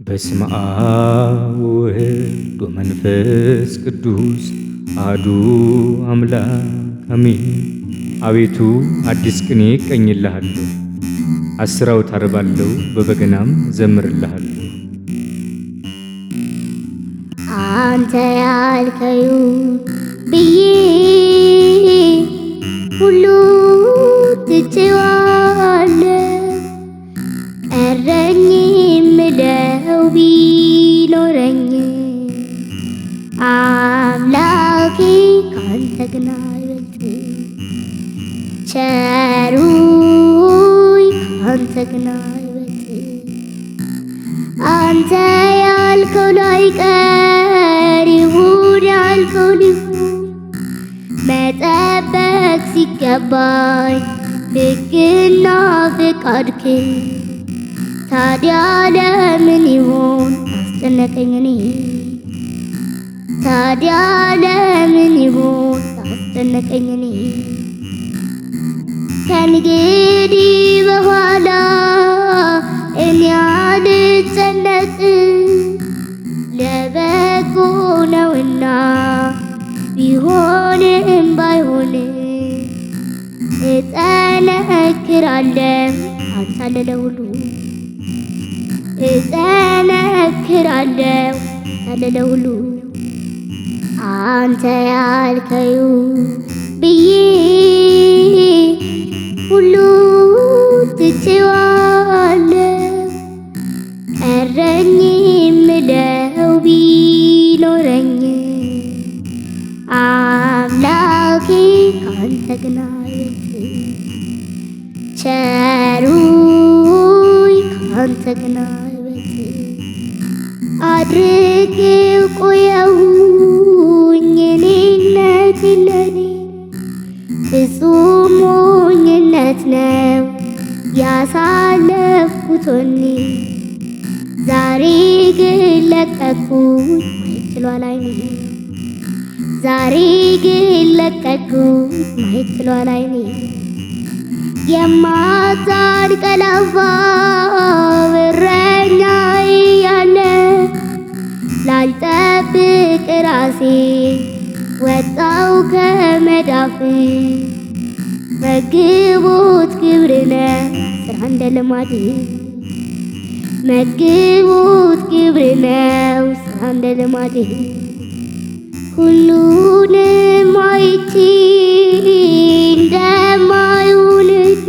በስመ አብ ወወልድ ወመንፈስ ቅዱስ አሐዱ አምላክ አሜን። አቤቱ አዲስ ቅኔ እቀኝልሃለሁ፣ 10 አውታር ባለው በበገናም ዘምርልሃለሁ። አንተ ያልከው ብዬ ሁሉ ትቼዋለሁ፣ ቀረኝ የምለው ቢኖረኝ አምላኬ ካንተ ግን አይበልጥም። ቸሩይ ካንተ ግን አይበልጥም። አንተ ያልከው ላይቀር ይሁን ያልከው ሊሆን መጠበቅ ሲገባኝ ሕግና ፍቃድህን ታዲያ ለምን ይሆን አስጨነቀኝ እኔ? ታዲያ ለምን ይሆን አስጨነቀኝ እኔ? ከእንግዲህ በኋላ እኔ አልጨነቅም፣ ለበጎ ነውና ቢሆንም ባይሆንም እጠነክራለሁ አንተ ለሁሉ እጠነክራለሁ አንተ ለሁሉ። አንተ ያልከው ብዬ ሁሉ ትቼዋለሁ፣ ቀረኝ የምለው ቢኖረኝ አምላኬ ካንተ ግን አይበልጥም። ቸሩይ ካንተ ግን አይበልጥም። አድርጌው ቆየሁኝ እኔነቴን ለኔ ፍጹም ሞኝነት ነው ያሳለፍኩት ወኔ። ዛሬ ግን ለቀቅኩት ማየት ችሏል ዓይኔ፣ ዛሬ ግን ለቀቅኩት ማየት ችሏል ዓይኔ። የማታንቀላፋ እረኛዬ ያለ ላልጠብቅ ራሴ ወጣው ከመዳፍ። መግቦት ክብርነ ስራ እንደ ልማድ፣ መግቦት ክብርነው ስራ እንደ ልማድ። ሁሉንም አይቼ እንደማይውልድ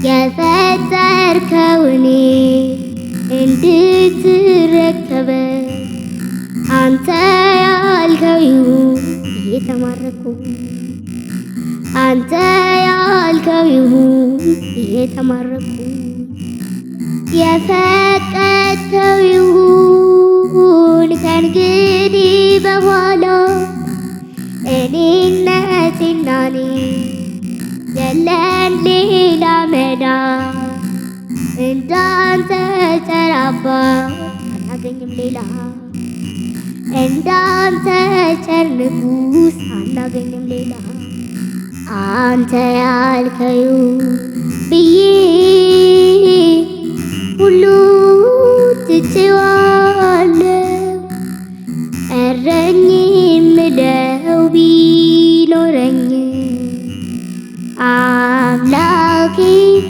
የፈጠርከው እኔ እንድትረከበ አንተ ያልከው ይሁን እየተማረኩ፣ አንተ ያልከው ይሁን እየተማረኩ፣ የፈቀድከው ይሁን ከእንግዲህ በኋላ እኔነቴና እኔ የለን ሌላ መዳን። እንዳንተ ቸር አባት አናገኝም ሌላ፣ እንዳንተ ቸር ንጉሥ አናገኝም ሌላ። አንተ ያልከው ብዬ ሁሉ ትቼዋለሁ፣ ቀረኝ የምለው ቢኖረኝ አምላኬ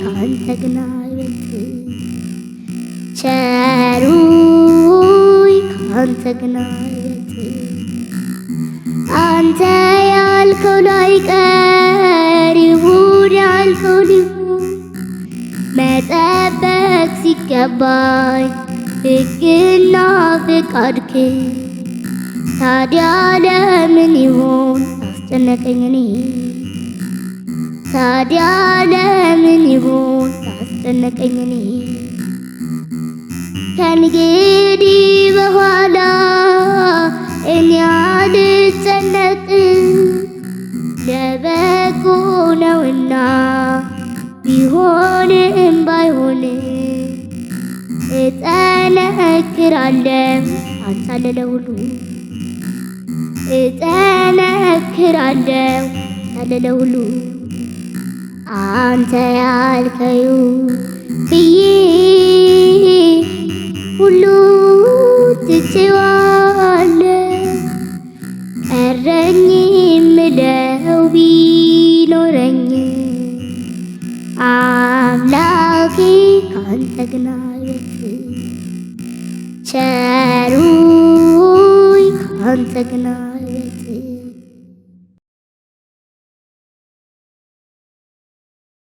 ካንተ ግን አይበልጥም። ቸሩይ ካንተ ግን አይበልጥም። አንተ ያልከው ላይቀር ይሁን ያልከው ሊሆን መጠበቅ ሲገባኝ ሕግና ፍቃድህን ታዲያ ለምን ይሆን አስጨነቀኝ እኔ? ታዲያ ለምን ይሆን አስጨነቀኝ እኔ? ከእንግዲህ በኋላ እኔ አልጨነቅም፣ ለበጎ ነውና ቢሆንም ባይሆንም እጠነክራለሁ አንተ ለሁሉ እጠነክራለሁ አንተ ለሁሉ። አንተ ያልከው ብዬ ሁሉ ትቼዋለሁ። ቀረኝ የምለው ቢኖረኝ አምላኬ ካንተ ግን አይበልጥም። ቸሩ ካንተ ግን አይበልጥም።